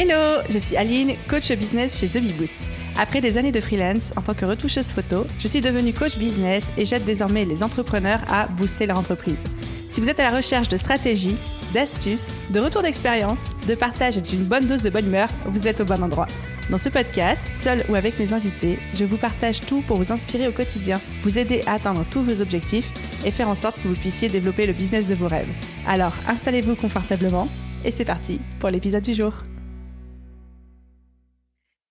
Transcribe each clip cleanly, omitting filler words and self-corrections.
Hello, je suis Aline, coach business chez The Bee Boost. Après des années de freelance en tant que retoucheuse photo, je suis devenue coach business et j'aide désormais les entrepreneurs à booster leur entreprise. Si vous êtes à la recherche de stratégies, d'astuces, de retours d'expérience, de partage et d'une bonne dose de bonne humeur, vous êtes au bon endroit. Dans ce podcast, seul ou avec mes invités, je vous partage tout pour vous inspirer au quotidien, vous aider à atteindre tous vos objectifs et faire en sorte que vous puissiez développer le business de vos rêves. Alors, installez-vous confortablement et c'est parti pour l'épisode du jour.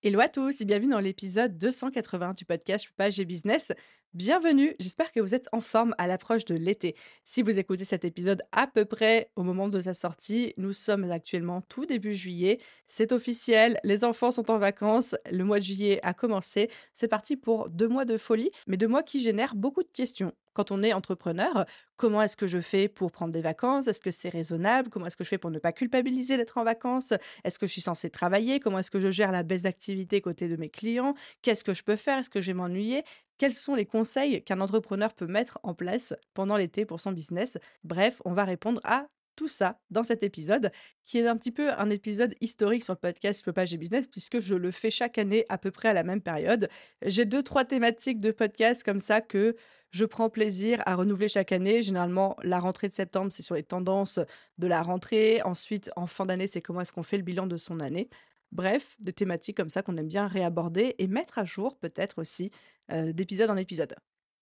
Hello à tous et bienvenue dans l'épisode 280 du podcast Page et Business. Bienvenue, j'espère que vous êtes en forme à l'approche de l'été. Si vous écoutez cet épisode à peu près au moment de sa sortie, nous sommes actuellement tout début juillet. C'est officiel, les enfants sont en vacances, le mois de juillet a commencé. C'est parti pour 2 mois de folie, mais 2 mois qui génèrent beaucoup de questions. Quand on est entrepreneur, comment est-ce que je fais pour prendre des vacances? Est-ce que c'est raisonnable? Comment est-ce que je fais pour ne pas culpabiliser d'être en vacances? Est-ce que je suis censée travailler? Comment est-ce que je gère la baisse d'activité côté de mes clients? Qu'est-ce que je peux faire? Est-ce que je vais m'ennuyer? Quels sont les conseils qu'un entrepreneur peut mettre en place pendant l'été pour son business? Bref, on va répondre à tout ça dans cet épisode, qui est un petit peu un épisode historique sur le podcast Page et Business, puisque je le fais chaque année à peu près à la même période. J'ai 2-3 thématiques de podcast comme ça que je prends plaisir à renouveler chaque année. Généralement, la rentrée de septembre, c'est sur les tendances de la rentrée. Ensuite, en fin d'année, c'est comment est-ce qu'on fait le bilan de son année. Bref, des thématiques comme ça qu'on aime bien réaborder et mettre à jour peut-être aussi d'épisode en épisode.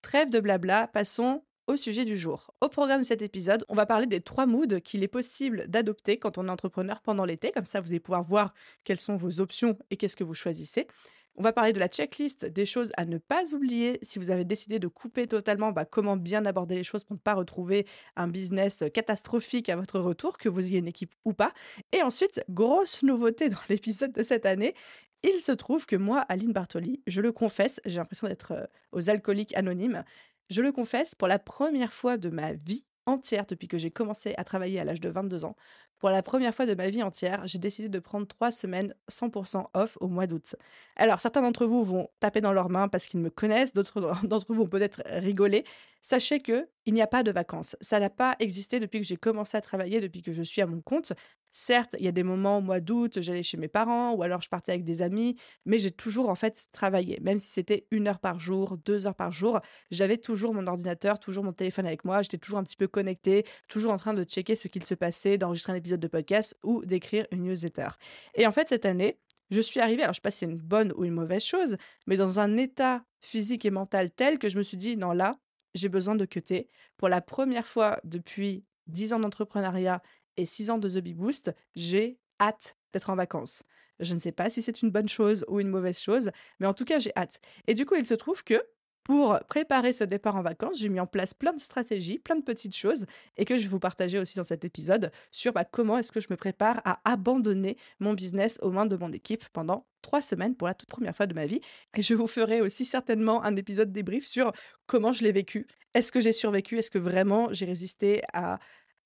Trêve de blabla, passons au sujet du jour. Au programme de cet épisode, on va parler des 3 moods qu'il est possible d'adopter quand on est entrepreneur pendant l'été. Comme ça, vous allez pouvoir voir quelles sont vos options et qu'est-ce que vous choisissez. On va parler de la checklist des choses à ne pas oublier si vous avez décidé de couper totalement, comment bien aborder les choses pour ne pas retrouver un business catastrophique à votre retour, que vous ayez une équipe ou pas. Et ensuite, grosse nouveauté dans l'épisode de cette année, il se trouve que moi, Aline Bartoli, je le confesse, j'ai l'impression d'être aux alcooliques anonymes, je le confesse, pour la première fois de ma vie entière, depuis que j'ai commencé à travailler à l'âge de 22 ans, pour la première fois de ma vie entière, j'ai décidé de prendre 3 semaines 100% off au mois d'août. Alors, certains d'entre vous vont taper dans leurs mains parce qu'ils me connaissent, d'autres d'entre vous vont peut-être rigoler. Sachez que il n'y a pas de vacances. Ça n'a pas existé depuis que j'ai commencé à travailler, depuis que je suis à mon compte. Certes, il y a des moments au mois d'août, j'allais chez mes parents ou alors je partais avec des amis, mais j'ai toujours en fait travaillé. Même si c'était 1 heure par jour, 2 heures par jour, j'avais toujours mon ordinateur, toujours mon téléphone avec moi, j'étais toujours un petit peu connectée, toujours en train de checker ce qu'il se passait, d'enregistrer un épisode de podcast ou d'écrire une newsletter. Et en fait, cette année, je suis arrivée, alors je ne sais pas si c'est une bonne ou une mauvaise chose, mais dans un état physique et mental tel que je me suis dit, non, là, j'ai besoin de cutter. Pour la première fois depuis 10 ans d'entrepreneuriat et 6 ans de The Bee Boost, j'ai hâte d'être en vacances. Je ne sais pas si c'est une bonne chose ou une mauvaise chose, mais en tout cas, j'ai hâte. Et du coup, il se trouve que pour préparer ce départ en vacances, j'ai mis en place plein de stratégies, plein de petites choses et que je vais vous partager aussi dans cet épisode sur comment est-ce que je me prépare à abandonner mon business aux mains de mon équipe pendant 3 semaines pour la toute première fois de ma vie. Et je vous ferai aussi certainement un épisode débrief sur comment je l'ai vécu. Est-ce que j'ai survécu? Est-ce que vraiment j'ai résisté à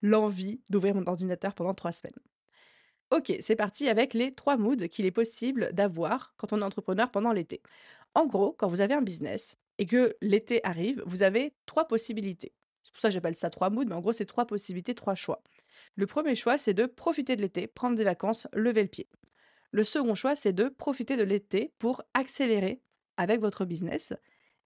l'envie d'ouvrir mon ordinateur pendant 3 semaines? Ok, c'est parti avec les 3 moods qu'il est possible d'avoir quand on est entrepreneur pendant l'été. En gros, quand vous avez un business et que l'été arrive, vous avez 3 possibilités. C'est pour ça que j'appelle ça 3 moods, mais en gros, c'est 3 possibilités, 3 choix. Le premier choix, c'est de profiter de l'été, prendre des vacances, lever le pied. Le second choix, c'est de profiter de l'été pour accélérer avec votre business.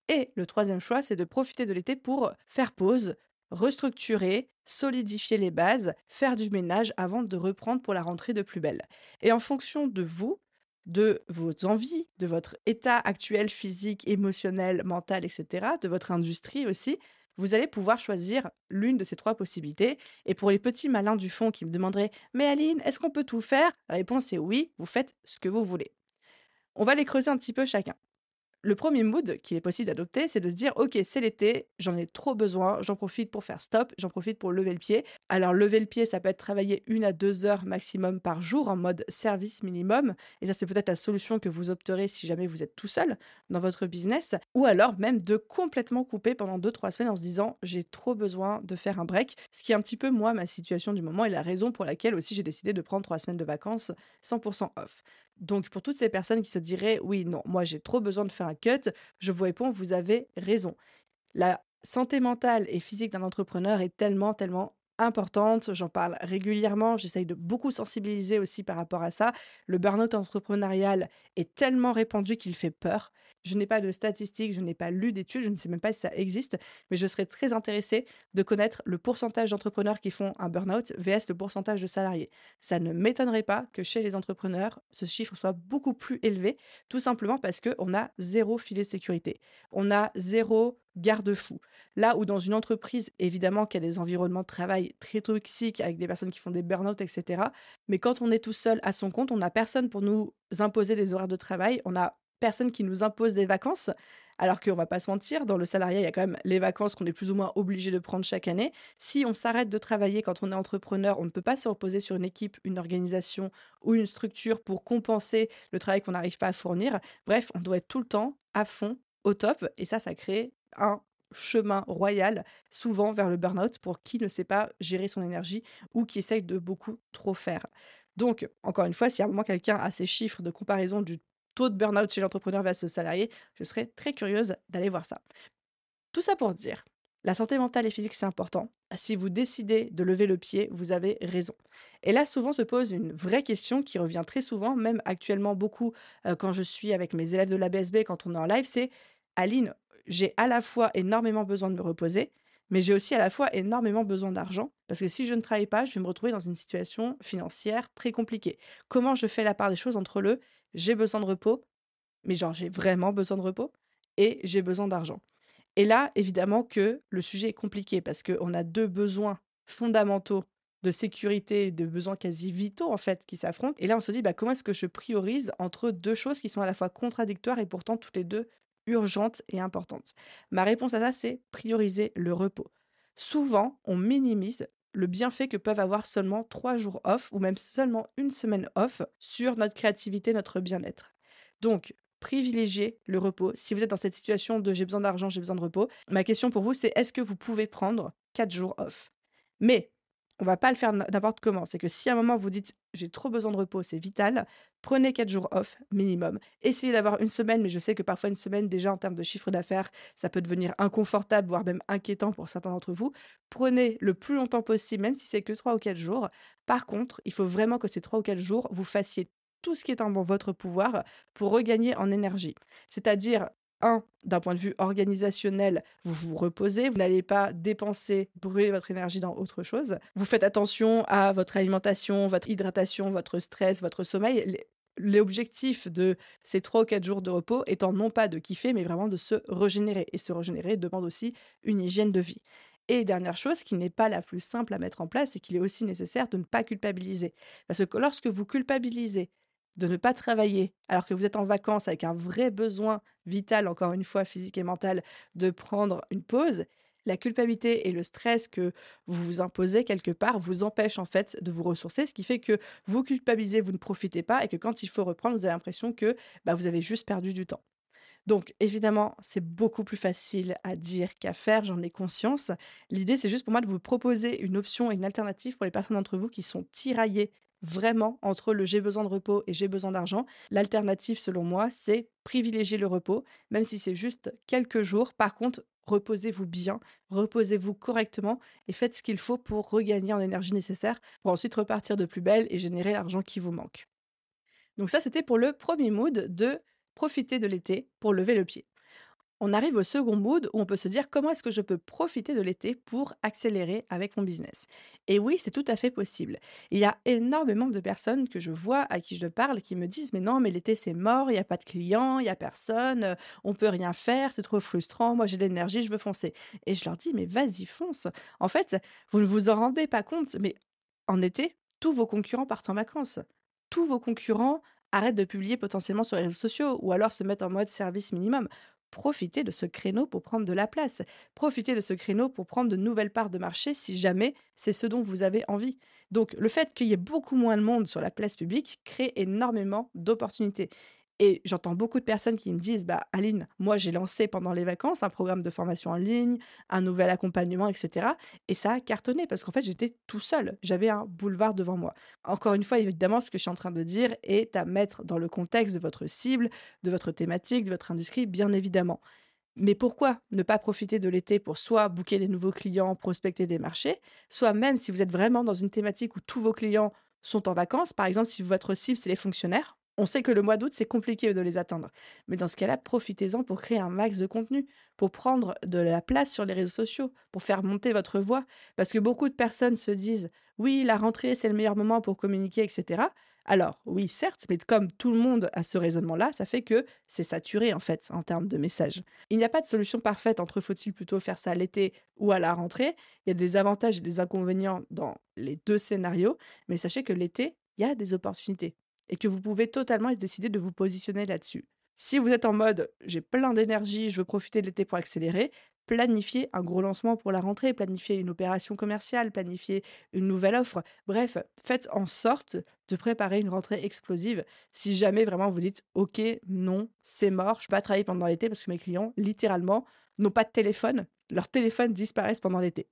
Et le troisième choix, c'est de profiter de l'été pour faire pause, restructurer, solidifier les bases, faire du ménage avant de reprendre pour la rentrée de plus belle. Et en fonction de vous, de vos envies, de votre état actuel physique, émotionnel, mental, etc., de votre industrie aussi, vous allez pouvoir choisir l'une de ces 3 possibilités. Et pour les petits malins du fond qui me demanderaient: «Mais Aline, est-ce qu'on peut tout faire?» La réponse est oui, vous faites ce que vous voulez. On va les creuser un petit peu chacun. Le premier mood qu'il est possible d'adopter, c'est de se dire: «OK, c'est l'été, j'en ai trop besoin, j'en profite pour faire stop, j'en profite pour lever le pied». Alors lever le pied, ça peut être travailler 1 à 2 heures maximum par jour en mode service minimum et ça, c'est peut-être la solution que vous opterez si jamais vous êtes tout seul dans votre business ou alors même de complètement couper pendant 2-3 semaines en se disant: «J'ai trop besoin de faire un break». Ce qui est un petit peu moi, ma situation du moment et la raison pour laquelle aussi j'ai décidé de prendre 3 semaines de vacances 100% off. Donc pour toutes ces personnes qui se diraient: «Oui, non, moi j'ai trop besoin de faire un cut», je vous réponds: «Vous avez raison». La santé mentale et physique d'un entrepreneur est tellement, tellement importante, j'en parle régulièrement, j'essaye de beaucoup sensibiliser aussi par rapport à ça. Le burn-out entrepreneurial est tellement répandu qu'il fait peur. Je n'ai pas de statistiques, je n'ai pas lu d'études, je ne sais même pas si ça existe, mais je serais très intéressée de connaître le pourcentage d'entrepreneurs qui font un burn-out vs le pourcentage de salariés. Ça ne m'étonnerait pas que chez les entrepreneurs, ce chiffre soit beaucoup plus élevé, tout simplement parce qu'on a zéro filet de sécurité. On a zéro garde-fou. Là où dans une entreprise, évidemment qu'il y a des environnements de travail très toxiques avec des personnes qui font des burn-out, etc. Mais quand on est tout seul à son compte, on n'a personne pour nous imposer des horaires de travail. On a personne qui nous impose des vacances. Alors qu'on va pas se mentir, dans le salariat, il y a quand même les vacances qu'on est plus ou moins obligé de prendre chaque année. Si on s'arrête de travailler quand on est entrepreneur, on ne peut pas se reposer sur une équipe, une organisation ou une structure pour compenser le travail qu'on n'arrive pas à fournir. Bref, on doit être tout le temps à fond, au top. Et ça crée un chemin royal, souvent vers le burn-out, pour qui ne sait pas gérer son énergie ou qui essaye de beaucoup trop faire. Donc, encore une fois, si à un moment quelqu'un a ces chiffres de comparaison du taux de burn-out chez l'entrepreneur versus le salarié, je serais très curieuse d'aller voir ça. Tout ça pour dire, la santé mentale et physique, c'est important. Si vous décidez de lever le pied, vous avez raison. Et là, souvent se pose une vraie question qui revient très souvent, même actuellement beaucoup quand je suis avec mes élèves de l'ABSB, quand on est en live, c'est Aline, j'ai à la fois énormément besoin de me reposer, mais j'ai aussi à la fois énormément besoin d'argent, parce que si je ne travaille pas, je vais me retrouver dans une situation financière très compliquée. Comment je fais la part des choses entre le j'ai besoin de repos, mais genre j'ai vraiment besoin de repos, et j'ai besoin d'argent. Et là, évidemment que le sujet est compliqué parce qu'on a 2 besoins fondamentaux de sécurité, de besoins quasi vitaux, en fait, qui s'affrontent. Et là, on se dit: «Bah, comment est-ce que je priorise entre 2 choses qui sont à la fois contradictoires et pourtant toutes les 2 urgentes et importantes?» Ma réponse à ça, c'est prioriser le repos. Souvent, on minimise le bienfait que peuvent avoir seulement 3 jours off ou même seulement une semaine off sur notre créativité, notre bien-être. Donc privilégiez le repos. Si vous êtes dans cette situation de «j'ai besoin d'argent, j'ai besoin de repos», ma question pour vous, c'est est-ce que vous pouvez prendre 4 jours off? Mais on va pas le faire n'importe comment. C'est que si à un moment vous dites: «J'ai trop besoin de repos, c'est vital», prenez 4 jours off minimum. Essayez d'avoir une semaine, mais je sais que parfois une semaine déjà en termes de chiffre d'affaires, ça peut devenir inconfortable, voire même inquiétant pour certains d'entre vous. Prenez le plus longtemps possible, même si c'est que 3 ou 4 jours. Par contre, il faut vraiment que ces 3 ou 4 jours, vous fassiez tout ce qui est en votre pouvoir pour regagner en énergie. C'est-à-dire, d'un point de vue organisationnel, vous vous reposez, vous n'allez pas dépenser, brûler votre énergie dans autre chose. Vous faites attention à votre alimentation, votre hydratation, votre stress, votre sommeil. L'objectif de ces 3 ou 4 jours de repos étant non pas de kiffer, mais vraiment de se régénérer. Et se régénérer demande aussi une hygiène de vie. Et dernière chose, qui n'est pas la plus simple à mettre en place, c'est qu'il est aussi nécessaire de ne pas culpabiliser. Parce que lorsque vous culpabilisez de ne pas travailler, alors que vous êtes en vacances avec un vrai besoin vital, encore une fois physique et mental, de prendre une pause, la culpabilité et le stress que vous vous imposez quelque part vous empêchent en fait de vous ressourcer, ce qui fait que vous culpabilisez, vous ne profitez pas et que quand il faut reprendre, vous avez l'impression que bah, vous avez juste perdu du temps. Donc évidemment, c'est beaucoup plus facile à dire qu'à faire, j'en ai conscience. L'idée, c'est juste pour moi de vous proposer une option et une alternative pour les personnes d'entre vous qui sont tiraillées vraiment entre le «j'ai besoin de repos» et «j'ai besoin d'argent». L'alternative, selon moi, c'est privilégier le repos, même si c'est juste quelques jours. Par contre, reposez-vous bien, reposez-vous correctement et faites ce qu'il faut pour regagner en énergie nécessaire pour ensuite repartir de plus belle et générer l'argent qui vous manque. Donc ça, c'était pour le premier mood de profiter de l'été pour lever le pied. On arrive au second mood où on peut se dire comment est-ce que je peux profiter de l'été pour accélérer avec mon business. Et oui, c'est tout à fait possible. Il y a énormément de personnes que je vois, à qui je parle, qui me disent mais non, mais l'été c'est mort, il n'y a pas de clients, il n'y a personne, on peut rien faire, c'est trop frustrant, moi j'ai de l'énergie, je veux foncer. Et je leur dis mais vas-y, fonce. En fait, vous ne vous en rendez pas compte, mais en été, tous vos concurrents partent en vacances. Tous vos concurrents arrêtent de publier potentiellement sur les réseaux sociaux ou alors se mettent en mode service minimum. Profitez de ce créneau pour prendre de la place. Profitez de ce créneau pour prendre de nouvelles parts de marché si jamais c'est ce dont vous avez envie. Donc le fait qu'il y ait beaucoup moins de monde sur la place publique crée énormément d'opportunités. Et j'entends beaucoup de personnes qui me disent: «Bah, Aline, moi j'ai lancé pendant les vacances un programme de formation en ligne, un nouvel accompagnement et cetera et ça a cartonné parce qu'en fait j'étais tout seul. J'avais un boulevard devant moi». Encore une fois, évidemment, ce que je suis en train de dire est à mettre dans le contexte de votre cible, de votre thématique, de votre industrie, bien évidemment. Mais pourquoi ne pas profiter de l'été pour soit booker des nouveaux clients, prospecter des marchés, soit même si vous êtes vraiment dans une thématique où tous vos clients sont en vacances, par exemple si votre cible c'est les fonctionnaires, on sait que le mois d'août c'est compliqué de les atteindre. Mais dans ce cas-là, profitez-en pour créer un max de contenu, pour prendre de la place sur les réseaux sociaux, pour faire monter votre voix. Parce que beaucoup de personnes se disent oui, la rentrée c'est le meilleur moment pour communiquer, etc. Alors oui, certes, mais comme tout le monde a ce raisonnement-là, ça fait que c'est saturé en fait en termes de messages. Il n'y a pas de solution parfaite entre faut-il plutôt faire ça l'été ou à la rentrée. Il y a des avantages et des inconvénients dans les 2 scénarios, mais sachez que l'été, il y a des opportunités et que vous pouvez totalement décider de vous positionner là-dessus. Si vous êtes en mode: «J'ai plein d'énergie, je veux profiter de l'été pour accélérer», planifiez un gros lancement pour la rentrée, planifiez une opération commerciale, planifiez une nouvelle offre. Bref, faites en sorte de préparer une rentrée explosive si jamais vraiment vous dites: «OK, non, c'est mort, je peux pas travailler pendant l'été parce que mes clients, littéralement, n'ont pas de téléphone, leurs téléphones disparaissent pendant l'été».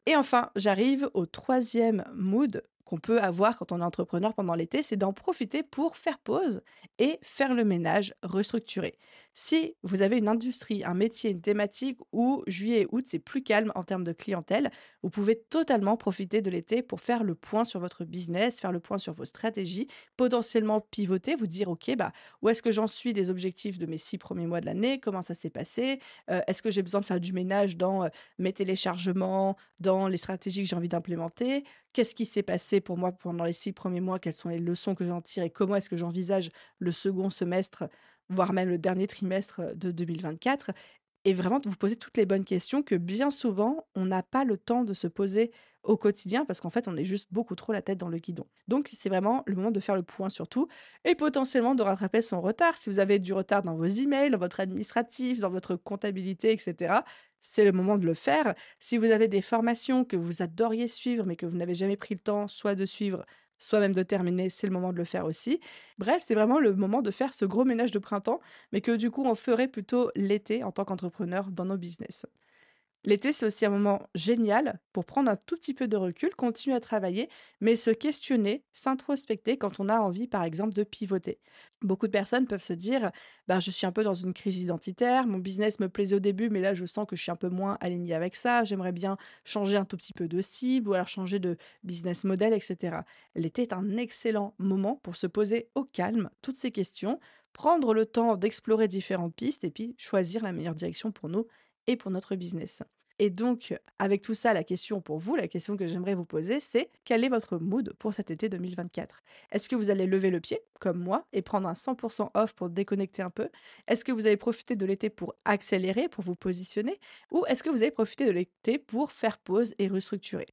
Et enfin, j'arrive au troisième mood qu'on peut avoir quand on est entrepreneur pendant l'été, c'est d'en profiter pour faire pause et faire le ménage, restructurer. Si vous avez une industrie, un métier, une thématique où juillet et août, c'est plus calme en termes de clientèle, vous pouvez totalement profiter de l'été pour faire le point sur votre business, faire le point sur vos stratégies, potentiellement pivoter, vous dire, OK, bah, où est-ce que j'en suis des objectifs de mes 6 premiers mois de l'année, comment ça s'est passé, est-ce que j'ai besoin de faire du ménage dans mes téléchargements, dans les stratégies que j'ai envie d'implémenter. Qu'est-ce qui s'est passé pour moi pendant les 6 premiers mois? Quelles sont les leçons que j'en tire et comment est-ce que j'envisage le second semestre, voire même le dernier trimestre, de 2024? Et vraiment de vous poser toutes les bonnes questions que bien souvent, on n'a pas le temps de se poser au quotidien parce qu'en fait, on est juste beaucoup trop la tête dans le guidon. Donc c'est vraiment le moment de faire le point sur tout et potentiellement de rattraper son retard. Si vous avez du retard dans vos emails, dans votre administratif, dans votre comptabilité et cetera, c'est le moment de le faire. Si vous avez des formations que vous adoriez suivre, mais que vous n'avez jamais pris le temps soit de suivre, soit même de terminer, c'est le moment de le faire aussi. Bref, c'est vraiment le moment de faire ce gros ménage de printemps, mais que du coup, on ferait plutôt l'été en tant qu'entrepreneur dans nos business. L'été, c'est aussi un moment génial pour prendre un tout petit peu de recul, continuer à travailler, mais se questionner, s'introspecter quand on a envie, par exemple, de pivoter. Beaucoup de personnes peuvent se dire, ben, je suis un peu dans une crise identitaire, mon business me plaisait au début, mais là, je sens que je suis un peu moins alignée avec ça, j'aimerais bien changer un tout petit peu de cible ou alors changer de business model, etc. L'été est un excellent moment pour se poser au calme toutes ces questions, prendre le temps d'explorer différentes pistes et puis choisir la meilleure direction pour nous et pour notre business. Et donc, avec tout ça, la question pour vous, la question que j'aimerais vous poser, c'est quel est votre mood pour cet été 2024? Est-ce que vous allez lever le pied, comme moi, et prendre un 100% off pour déconnecter un peu? Est-ce que vous allez profiter de l'été pour accélérer, pour vous positionner? Ou est-ce que vous allez profiter de l'été pour faire pause et restructurer?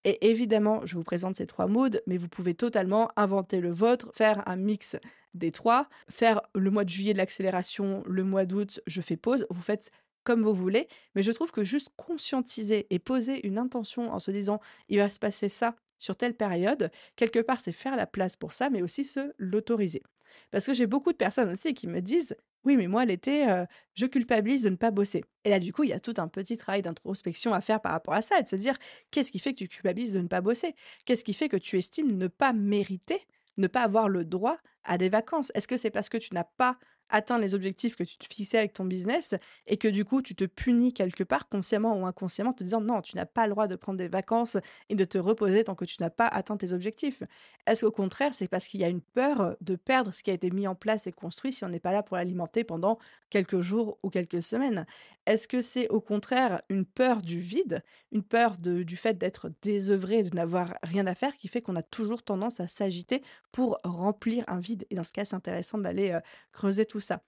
Et évidemment, je vous présente ces 3 moods, mais vous pouvez totalement inventer le vôtre, faire un mix des 3, faire le mois de juillet de l'accélération, le mois d'août, je fais pause. Vous faites comme vous voulez, mais je trouve que juste conscientiser et poser une intention en se disant: «Il va se passer ça sur telle période», quelque part, c'est faire la place pour ça, mais aussi se l'autoriser. Parce que j'ai beaucoup de personnes aussi qui me disent: «Oui, mais moi l'été, je culpabilise de ne pas bosser». Et là, du coup, il y a tout un petit travail d'introspection à faire par rapport à ça et de se dire: qu'est-ce qui fait que tu culpabilises de ne pas bosser? Qu'est-ce qui fait que tu estimes ne pas mériter, ne pas avoir le droit à des vacances? Est-ce que c'est parce que tu n'as pas atteint les objectifs que tu te fixais avec ton business et que du coup tu te punis quelque part consciemment ou inconsciemment en te disant non, tu n'as pas le droit de prendre des vacances et de te reposer tant que tu n'as pas atteint tes objectifs? Est-ce qu'au contraire, c'est parce qu'il y a une peur de perdre ce qui a été mis en place et construit si on n'est pas là pour l'alimenter pendant quelques jours ou quelques semaines? Est-ce que c'est au contraire une peur du vide, une peur du fait d'être désœuvré et de n'avoir rien à faire qui fait qu'on a toujours tendance à s'agiter pour remplir un vide? Et dans ce cas, c'est intéressant d'aller, creuser tout ça.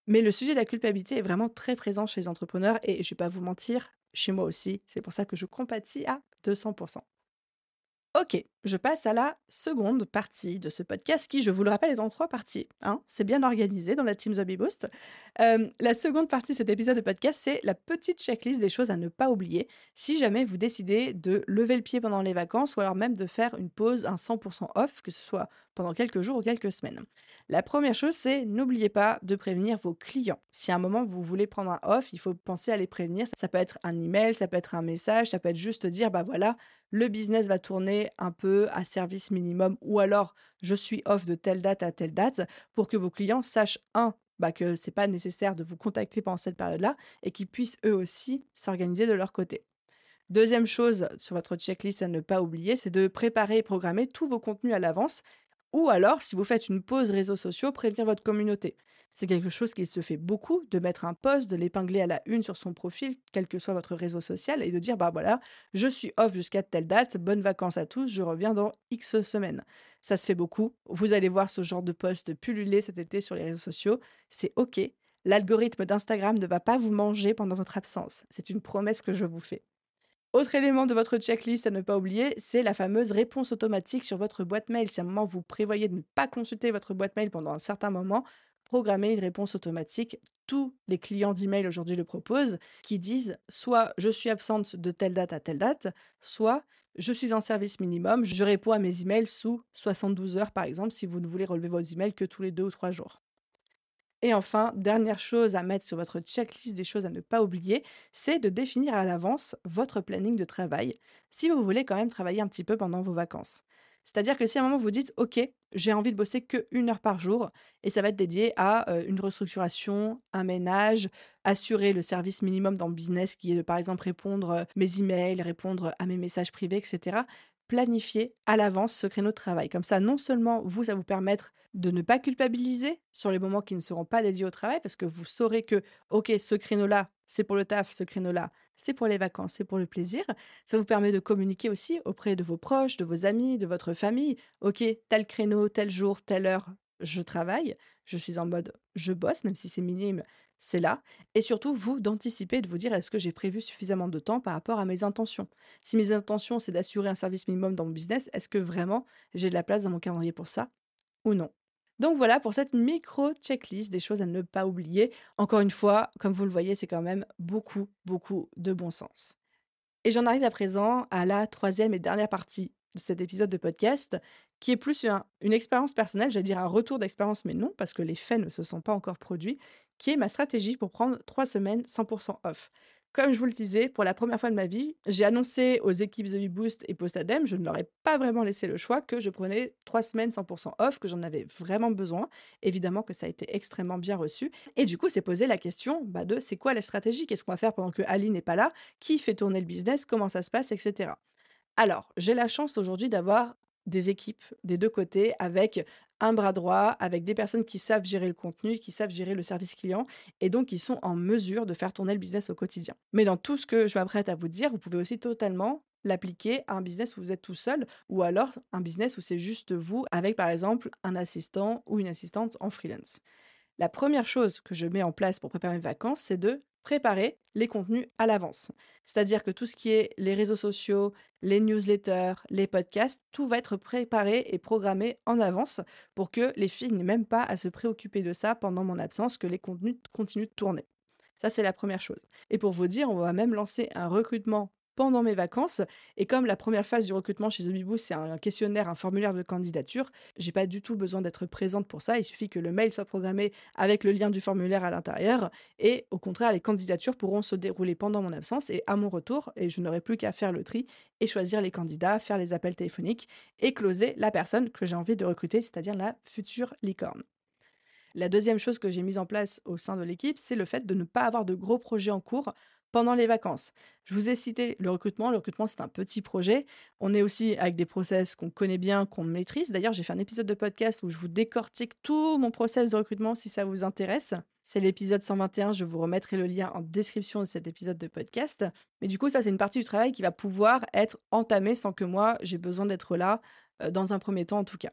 Mais le sujet de la culpabilité est vraiment très présent chez les entrepreneurs et je vais pas vous mentir, chez moi aussi. C'est pour ça que je compatis à 200. OK, je passe à la seconde partie de ce podcast qui, je vous le rappelle, est en 3 parties, hein. C'est bien organisé dans la team Zombie Boost. La seconde partie de cet épisode de podcast, c'est la petite checklist des choses à ne pas oublier si jamais vous décidez de lever le pied pendant les vacances ou alors même de faire une pause, un 100 off, que ce soit pendant quelques jours ou quelques semaines. La première chose, c'est n'oubliez pas de prévenir vos clients. Si à un moment vous voulez prendre un off, il faut penser à les prévenir. Ça peut être un email, ça peut être un message, ça peut être juste dire: «Bah, voilà, le business va tourner un peu à service minimum ou alors je suis off de telle date à telle date pour que vos clients sachent, un, que c'est pas nécessaire de vous contacter pendant cette période-là et qu'ils puissent eux aussi s'organiser de leur côté. Deuxième chose sur votre checklist à ne pas oublier, c'est de préparer et programmer tous vos contenus à l'avance ou alors, si vous faites une pause réseaux sociaux, prévenir votre communauté. C'est quelque chose qui se fait beaucoup, de mettre un post, de l'épingler à la une sur son profil, quel que soit votre réseau social, et de dire, bah voilà, je suis off jusqu'à telle date, bonnes vacances à tous, je reviens dans X semaines. Ça se fait beaucoup. Vous allez voir ce genre de post pulluler cet été sur les réseaux sociaux. C'est OK. L'algorithme d'Instagram ne va pas vous manger pendant votre absence. C'est une promesse que je vous fais. Autre élément de votre checklist à ne pas oublier, c'est la fameuse réponse automatique sur votre boîte mail. Si à un moment vous prévoyez de ne pas consulter votre boîte mail pendant un certain moment, programmez une réponse automatique. Tous les clients d'email aujourd'hui le proposent, qui disent soit je suis absente de telle date à telle date, soit je suis en service minimum, je réponds à mes emails sous 72 heures par exemple, si vous ne voulez relever vos emails que tous les 2 ou 3 jours. Et enfin, dernière chose à mettre sur votre checklist des choses à ne pas oublier, c'est de définir à l'avance votre planning de travail si vous voulez quand même travailler un petit peu pendant vos vacances. C'est-à-dire que si à un moment vous dites, OK, j'ai envie de bosser que 1 heure par jour et ça va être dédié à une restructuration, un ménage, assurer le service minimum dans le business qui est de par exemple répondre mes emails, répondre à mes messages privés, etc. Planifiez à l'avance ce créneau de travail. Comme ça, non seulement vous, ça vous permettre de ne pas culpabiliser sur les moments qui ne seront pas dédiés au travail parce que vous saurez que, OK, ce créneau-là, c'est pour le taf, ce créneau-là, c'est pour les vacances, c'est pour le plaisir. Ça vous permet de communiquer aussi auprès de vos proches, de vos amis, de votre famille. OK, tel créneau, tel jour, telle heure, je travaille. Je suis en mode je bosse, même si c'est minime, c'est là. Et surtout, vous, d'anticiper, de vous dire est-ce que j'ai prévu suffisamment de temps par rapport à mes intentions. Si mes intentions, c'est d'assurer un service minimum dans mon business, est-ce que vraiment j'ai de la place dans mon calendrier pour ça ou non? Donc voilà pour cette micro checklist des choses à ne pas oublier. Encore une fois, comme vous le voyez, c'est quand même beaucoup, beaucoup de bon sens. Et j'en arrive à présent à la troisième et dernière partie de cet épisode de podcast, qui est plus une expérience personnelle, j'allais dire un retour d'expérience, mais non, parce que les faits ne se sont pas encore produits, qui est ma stratégie pour prendre 3 semaines 100% off. Comme je vous le disais, pour la première fois de ma vie, j'ai annoncé aux équipes The Boost et Postadem, je ne leur ai pas vraiment laissé le choix, que je prenais 3 semaines 100% off, que j'en avais vraiment besoin. Évidemment que ça a été extrêmement bien reçu. Et du coup, c'est posé la question de c'est quoi la stratégie? Qu'est-ce qu'on va faire pendant que Ali n'est pas là? Qui fait tourner le business, comment ça se passe, etc. Alors, j'ai la chance aujourd'hui d'avoir des équipes des 2 côtés avec un bras droit, avec des personnes qui savent gérer le contenu, qui savent gérer le service client et donc qui sont en mesure de faire tourner le business au quotidien. Mais dans tout ce que je m'apprête à vous dire, vous pouvez aussi totalement l'appliquer à un business où vous êtes tout seul ou alors un business où c'est juste vous avec, par exemple, un assistant ou une assistante en freelance. La première chose que je mets en place pour préparer mes vacances, c'est de préparer les contenus à l'avance. C'est-à-dire que tout ce qui est les réseaux sociaux, les newsletters, les podcasts, tout va être préparé et programmé en avance pour que les filles n'aient même pas à se préoccuper de ça pendant mon absence, que les contenus continuent de tourner. Ça, c'est la première chose. Et pour vous dire, on va même lancer un recrutement pendant mes vacances. Et comme la première phase du recrutement chez The Bibou, c'est un questionnaire, un formulaire de candidature, j'ai pas du tout besoin d'être présente pour ça. Il suffit que le mail soit programmé avec le lien du formulaire à l'intérieur. Et au contraire, les candidatures pourront se dérouler pendant mon absence et à mon retour. Et je n'aurai plus qu'à faire le tri et choisir les candidats, faire les appels téléphoniques et closer la personne que j'ai envie de recruter, c'est-à-dire la future licorne. La deuxième chose que j'ai mise en place au sein de l'équipe, c'est le fait de ne pas avoir de gros projets en cours pendant les vacances. Je vous ai cité le recrutement. Le recrutement, c'est un petit projet. On est aussi avec des process qu'on connaît bien, qu'on maîtrise. D'ailleurs, j'ai fait un épisode de podcast où je vous décortique tout mon process de recrutement si ça vous intéresse. C'est l'épisode 121. Je vous remettrai le lien en description de cet épisode de podcast. Mais du coup, ça, c'est une partie du travail qui va pouvoir être entamée sans que moi, j'ai besoin d'être là, dans un premier temps en tout cas.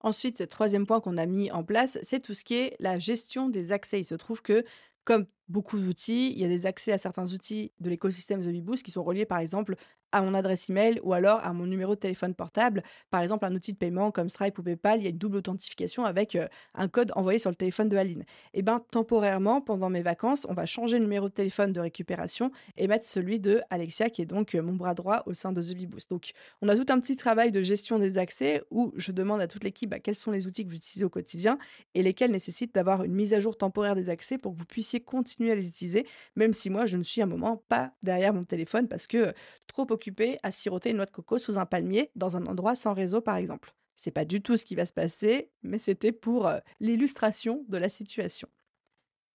Ensuite, ce troisième point qu'on a mis en place, c'est tout ce qui est la gestion des accès. Il se trouve que, comme beaucoup d'outils, il y a des accès à certains outils de l'écosystème The Beboost qui sont reliés, par exemple, à mon adresse email ou alors à mon numéro de téléphone portable. Par exemple, un outil de paiement comme Stripe ou PayPal, il y a une double authentification avec un code envoyé sur le téléphone de Aline. Et bien, temporairement, pendant mes vacances, on va changer le numéro de téléphone de récupération et mettre celui de Alexia, qui est donc mon bras droit au sein de The Beboost. Donc, on a tout un petit travail de gestion des accès où je demande à toute l'équipe quels sont les outils que vous utilisez au quotidien et lesquels nécessitent d'avoir une mise à jour temporaire des accès pour que vous puissiez continuer à les utiliser, même si moi, je ne suis à un moment pas derrière mon téléphone parce que trop occupée à siroter une noix de coco sous un palmier dans un endroit sans réseau, par exemple. C'est pas du tout ce qui va se passer, mais c'était pour l'illustration de la situation.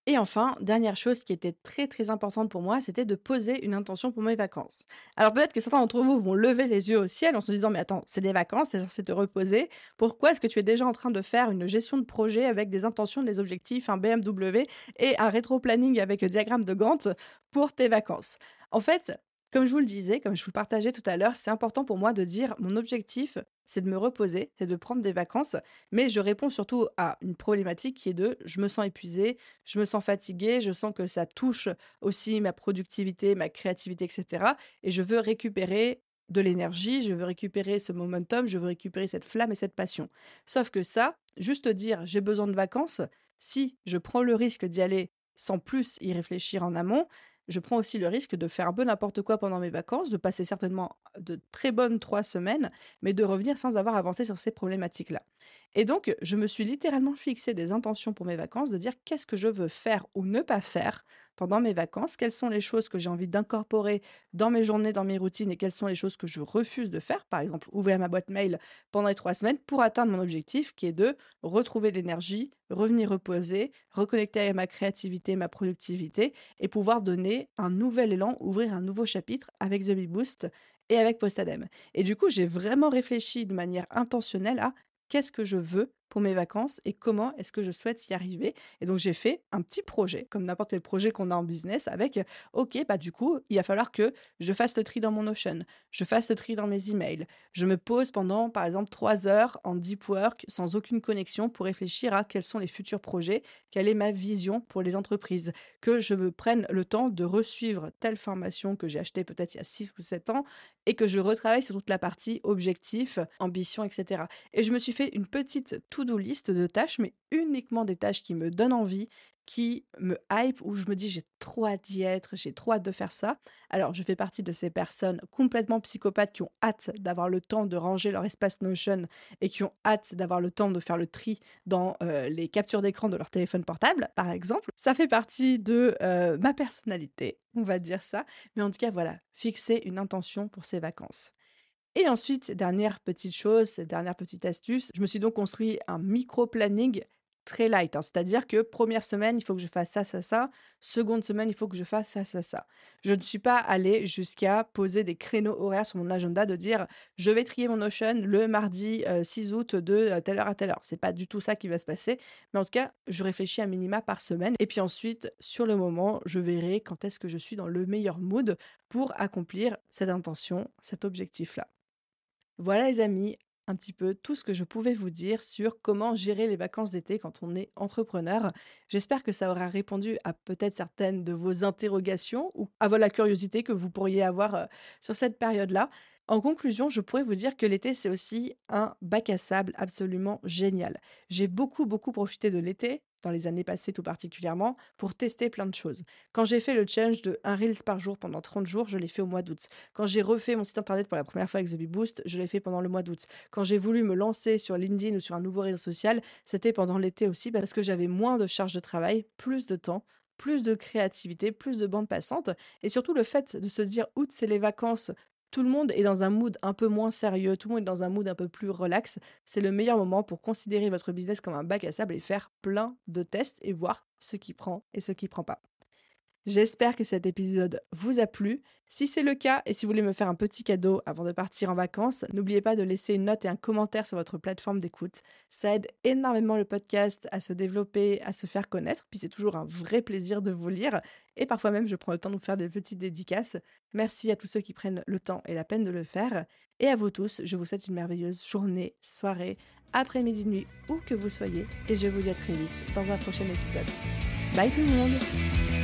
Et enfin, dernière chose qui était très très importante pour moi, c'était de poser une intention pour mes vacances. Alors peut-être que certains d'entre vous vont lever les yeux au ciel en se disant mais attends, c'est des vacances, t'es censé te reposer. Pourquoi est-ce que tu es déjà en train de faire une gestion de projet avec des intentions, des objectifs, un BMW et un rétro-planning avec diagramme de Gantt pour tes vacances? En fait, comme je vous le disais, comme je vous le partageais tout à l'heure, c'est important pour moi de dire mon objectif, c'est de me reposer, c'est de prendre des vacances, mais je réponds surtout à une problématique qui est de je me sens épuisée, je me sens fatiguée, je sens que ça touche aussi ma productivité, ma créativité, et cetera, et je veux récupérer de l'énergie, je veux récupérer ce momentum, je veux récupérer cette flamme et cette passion. Sauf que ça, juste dire: «J'ai besoin de vacances», si je prends le risque d'y aller sans plus y réfléchir en amont, je prends aussi le risque de faire un peu n'importe quoi pendant mes vacances, de passer certainement de très bonnes 3 semaines, mais de revenir sans avoir avancé sur ces problématiques-là. Et donc, je me suis littéralement fixé des intentions pour mes vacances, de dire qu'est-ce que je veux faire ou ne pas faire pendant mes vacances, quelles sont les choses que j'ai envie d'incorporer dans mes journées, dans mes routines et quelles sont les choses que je refuse de faire. Par exemple, ouvrir ma boîte mail pendant les 3 semaines pour atteindre mon objectif qui est de retrouver de l'énergie, revenir reposer, reconnecter à ma créativité, ma productivité et pouvoir donner un nouvel élan, ouvrir un nouveau chapitre avec The Bee Boost et avec Postadem. Et du coup, j'ai vraiment réfléchi de manière intentionnelle à qu'est-ce que je veux pour mes vacances et comment est-ce que je souhaite y arriver. Et donc, j'ai fait un petit projet, comme n'importe quel projet qu'on a en business, avec, OK, bah du coup, il va falloir que je fasse le tri dans mon Notion, je fasse le tri dans mes emails, je me pose pendant, par exemple, 3 heures en deep work, sans aucune connexion, pour réfléchir à quels sont les futurs projets, quelle est ma vision pour les entreprises, que je me prenne le temps de resuivre telle formation que j'ai achetée peut-être il y a 6 ou 7 ans et que je retravaille sur toute la partie objectif, ambition, etc. Et je me suis fait une petite to-do list de tâches, mais uniquement des tâches qui me donnent envie, qui me hype, où je me dis j'ai trop hâte d'y être, j'ai trop hâte de faire ça. Alors, je fais partie de ces personnes complètement psychopathes qui ont hâte d'avoir le temps de ranger leur espace Notion et qui ont hâte d'avoir le temps de faire le tri dans les captures d'écran de leur téléphone portable, par exemple. Ça fait partie de ma personnalité, on va dire ça. Mais en tout cas, voilà, fixer une intention pour ces vacances. Et ensuite, dernière petite chose, dernière petite astuce, je me suis donc construit un micro-planning très light, hein. C'est-à-dire que première semaine, il faut que je fasse ça, ça, ça. Seconde semaine, il faut que je fasse ça, ça, ça. Je ne suis pas allée jusqu'à poser des créneaux horaires sur mon agenda de dire je vais trier mon Notion le mardi 6 août de telle heure à telle heure. C'est pas du tout ça qui va se passer. Mais en tout cas, je réfléchis à minima par semaine. Et puis ensuite, sur le moment, je verrai quand est-ce que je suis dans le meilleur mood pour accomplir cette intention, cet objectif-là. Voilà les amis, un petit peu tout ce que je pouvais vous dire sur comment gérer les vacances d'été quand on est entrepreneur. J'espère que ça aura répondu à peut-être certaines de vos interrogations ou à la curiosité que vous pourriez avoir sur cette période-là. En conclusion, je pourrais vous dire que l'été, c'est aussi un bac à sable absolument génial. J'ai beaucoup, beaucoup profité de l'été, dans les années passées tout particulièrement, pour tester plein de choses. Quand j'ai fait le challenge de un Reels par jour pendant 30 jours, je l'ai fait au mois d'août. Quand j'ai refait mon site internet pour la première fois avec The Bee Boost, je l'ai fait pendant le mois d'août. Quand j'ai voulu me lancer sur LinkedIn ou sur un nouveau réseau social, c'était pendant l'été aussi parce que j'avais moins de charge de travail, plus de temps, plus de créativité, plus de bande passante et surtout le fait de se dire août c'est les vacances, tout le monde est dans un mood un peu moins sérieux, tout le monde est dans un mood un peu plus relax, c'est le meilleur moment pour considérer votre business comme un bac à sable et faire plein de tests et voir ce qui prend et ce qui prend pas. J'espère que cet épisode vous a plu. Si c'est le cas et si vous voulez me faire un petit cadeau avant de partir en vacances, n'oubliez pas de laisser une note et un commentaire sur votre plateforme d'écoute. Ça aide énormément le podcast à se développer, à se faire connaître. Puis c'est toujours un vrai plaisir de vous lire. Et parfois même, je prends le temps de vous faire des petites dédicaces. Merci à tous ceux qui prennent le temps et la peine de le faire. Et à vous tous, je vous souhaite une merveilleuse journée, soirée, après-midi, nuit, où que vous soyez. Et je vous dis à très vite dans un prochain épisode. Bye tout le monde!